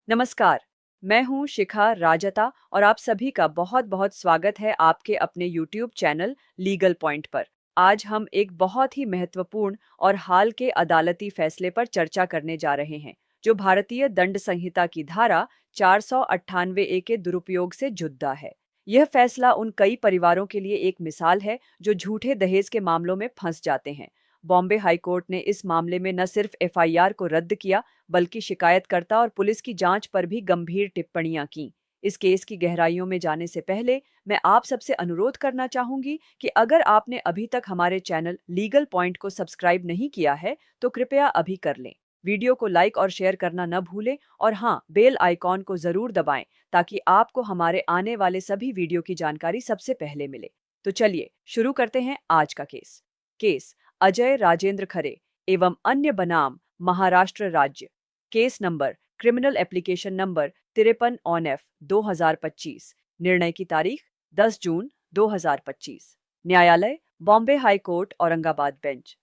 नमस्कार। मैं हूँ शिखा राजता और आप सभी का बहुत बहुत स्वागत है आपके अपने YouTube चैनल लीगल पॉइंट पर। आज हम एक बहुत ही महत्वपूर्ण और हाल के अदालती फैसले पर चर्चा करने जा रहे हैं, जो भारतीय दंड संहिता की धारा 498 ए के दुरुपयोग से जुड़ा है। यह फैसला उन कई परिवारों के लिए एक मिसाल है जो झूठे दहेज के मामलों में फंस जाते हैं। बॉम्बे हाई कोर्ट ने इस मामले में न सिर्फ एफआईआर को रद्द किया, बल्कि शिकायतकर्ता और पुलिस की जांच पर भी गंभीर टिप्पणियां की। इस केस की गहराइयों में जाने से पहले मैं आप सबसे अनुरोध करना चाहूंगी कि अगर आपने अभी तक हमारे चैनल लीगल पॉइंट को सब्सक्राइब नहीं किया है, तो कृपया अभी कर लें। वीडियो को लाइक और शेयर करना न भूलें और हाँ, बेल आइकॉन को जरूर दबाएं ताकि आपको हमारे आने वाले सभी वीडियो की जानकारी सबसे पहले मिले। तो चलिए शुरू करते हैं आज का केस अजय राजेंद्र खरे एवं अन्य बनाम महाराष्ट्र राज्य। Case number criminal application number 53/F 2025। निर्णय की तारीख 10 जून 2025। न्यायालय Bombay high court Aurangabad bench.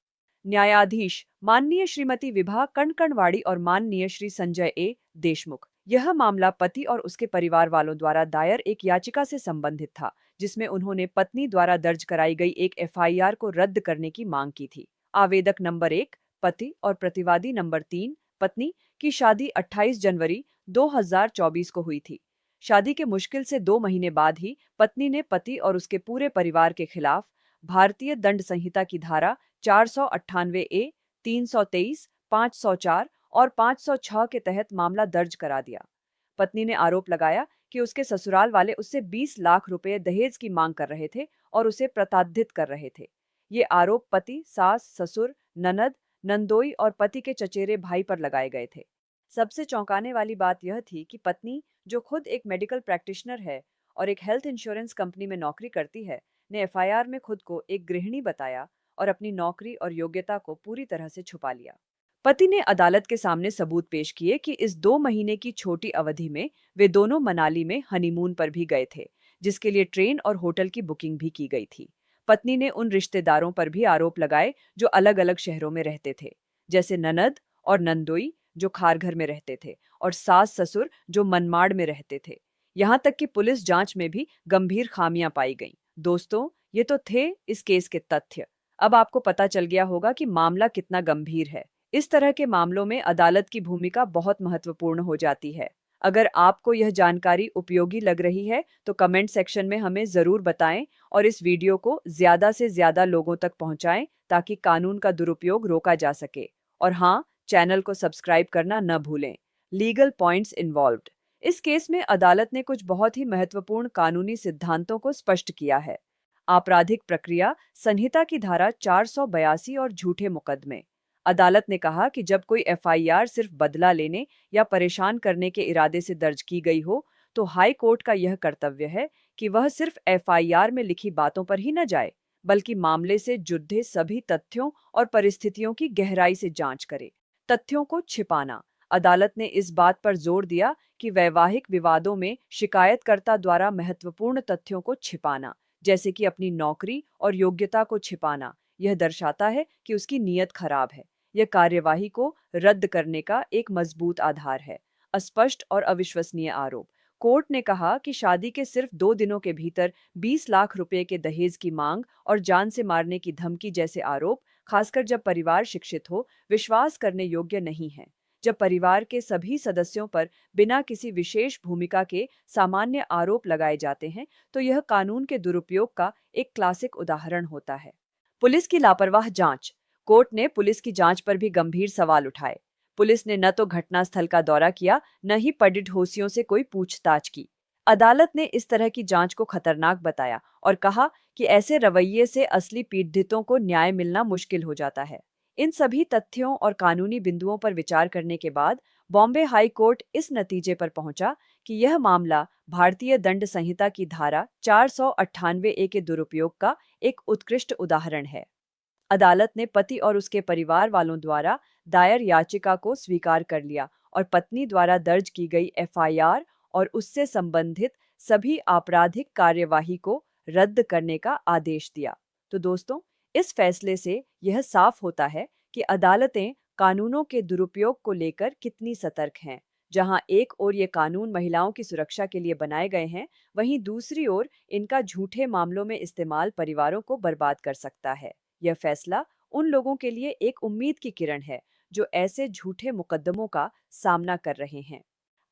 न्यायाधीश माननीय श्रीमती विभा कणकणवाड़ी और माननीय श्री संजय ए देशमुख। यह मामला पति और उसके परिवार वालों द्वारा दायर एक याचिका से संबंधित था, जिसमें उन्होंने पत्नी द्वारा दर्ज कराई गई एक एफआईआर को रद्द करने की मांग की थी। आवेदक नंबर 1 पति और प्रतिवादी नंबर 3 पत्नी की शादी 28 जनवरी 2024 को हुई थी। शादी के मुश्किल से 2 महीने बाद ही पत्नी ने पति और उसके पूरे परिवार के खिलाफ भारतीय दंड संहिता की धारा 498 ए, 323, 504 और 506 के तहत मामला दर्ज करा दिया। पत्नी ने आरोप लगाया कि उसके ससुराल वाले उससे 20 लाख रुपए दहेज की मांग कर रहे थे और उसे प्रताड़ित कर रहे थे। ये आरोप पति, सास, ससुर, ननद, नंदोई और पति के चचेरे भाई पर लगाए गए थे। सबसे चौंकाने वाली बात यह थी कि पत्नी, जो खुद एक मेडिकल प्रैक्टिशनर है और एक हेल्थ इंश्योरेंस कंपनी में नौकरी करती है, ने एफआईआर में खुद को एक गृहिणी बताया और अपनी नौकरी और योग्यता को पूरी तरह से छुपा लिया। पति ने अदालत के सामने सबूत पेश किए कि इस 2 महीने की छोटी अवधि में वे दोनों मनाली में हनीमून पर भी गए थे, जिसके लिए ट्रेन और होटल की बुकिंग भी की गई थी। पत्नी ने उन रिश्तेदारों पर भी आरोप लगाए जो अलग अलग शहरों में रहते थे, जैसे ननद और नंदोई जो खारघर में रहते थे और सास ससुर जो मनमाड़ में रहते थे। यहाँ तक कि पुलिस जांच में भी गंभीर खामियां पाई गईं। दोस्तों, ये तो थे इस केस के तथ्य। अब आपको पता चल गया होगा कि मामला कितना गंभीर है। इस तरह के मामलों में अदालत की भूमिका बहुत महत्वपूर्ण हो जाती है। अगर आपको यह जानकारी उपयोगी लग रही है, तो कमेंट सेक्शन में हमें जरूर बताएं और इस वीडियो को ज्यादा से ज्यादा लोगों तक पहुंचाएं ताकि कानून का दुरुपयोग रोका जा सके। और हाँ, चैनल को सब्सक्राइब करना न भूलें। Legal points involved. इस केस में अदालत ने कुछ बहुत ही महत्वपूर्ण कानूनी सिद्धांतों को स्पष्ट किया है। आपराधिक प्रक्रिया संहिता की धारा 482 और झूठे मुकदमे। अदालत ने कहा कि जब कोई एफआईआर सिर्फ बदला लेने या परेशान करने के इरादे से दर्ज की गई हो, तो हाई कोर्ट का यह कर्तव्य है कि वह सिर्फ एफआईआर में लिखी बातों पर ही न जाए, बल्कि मामले से जुड़े सभी तथ्यों और परिस्थितियों की गहराई से जांच करे। तथ्यों को छिपाना। अदालत ने इस बात पर जोर दिया कि वैवाहिक विवादों में शिकायतकर्ता द्वारा महत्वपूर्ण तथ्यों को छिपाना, जैसे कि अपनी नौकरी और योग्यता को छिपाना, यह दर्शाता है कि उसकी नीयत खराब है। यह कार्यवाही को रद्द करने का एक मजबूत आधार है। अस्पष्ट और अविश्वसनीय आरोप। कोर्ट ने कहा कि शादी के सिर्फ 2 दिनों के भीतर 20 लाख रुपए के दहेज की मांग और जान से मारने की धमकी जैसे आरोप, खासकर जब परिवार शिक्षित हो, विश्वास करने योग्य नहीं है। जब परिवार के सभी सदस्यों पर बिना किसी विशेष भूमिका के सामान्य आरोप लगाए जाते हैं, तो यह कानून के दुरुपयोग का एक क्लासिक उदाहरण होता है। पुलिस की लापरवाह जांच। कोर्ट ने पुलिस की जांच पर भी गंभीर सवाल उठाए। पुलिस ने न तो घटनास्थल का दौरा किया, न ही पड़ोसियों से कोई पूछताछ की। अदालत ने इस तरह की जांच को खतरनाक बताया और कहा कि ऐसे रवैये से असली पीड़ितों को न्याय मिलना मुश्किल हो जाता है। इन सभी तथ्यों और कानूनी बिंदुओं पर विचार करने के बाद बॉम्बे हाई कोर्ट इस नतीजे पर पहुंचा कि यह मामला भारतीय दंड संहिता की धारा 498 ए के दुरुपयोग का एक उत्कृष्ट उदाहरण है। अदालत ने पति और उसके परिवार वालों द्वारा दायर याचिका को स्वीकार कर लिया और पत्नी द्वारा दर्ज की गई एफआईआर और उससे संबंधित सभी आपराधिक कार्यवाही को रद्द करने का आदेश दिया। तो दोस्तों, इस फैसले से यह साफ होता है कि अदालतें कानूनों के दुरुपयोग को लेकर कितनी सतर्क हैं। जहां एक ओर ये कानून महिलाओं की सुरक्षा के लिए बनाए गए हैं, वहीं दूसरी ओर इनका झूठे मामलों में इस्तेमाल परिवारों को बर्बाद कर सकता है। यह फैसला उन लोगों के लिए एक उम्मीद की किरण है जो ऐसे झूठे मुकद्दमों का सामना कर रहे हैं।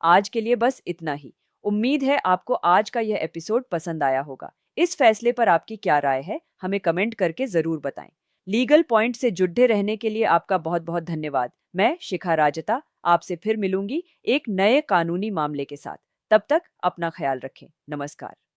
आज के लिए बस इतना ही। उम्मीद है आपको आज का यह एपिसोड पसंद आया होगा। इस फैसले पर आपकी क्या राय है, हमें कमेंट करके जरूर बताएं। लीगल पॉइंट से जुड़े रहने के लिए आपका बहुत बहुत धन्यवाद। मैं शिखा राजता आपसे फिर मिलूंगी एक नए कानूनी मामले के साथ। तब तक अपना ख्याल रखें। नमस्कार।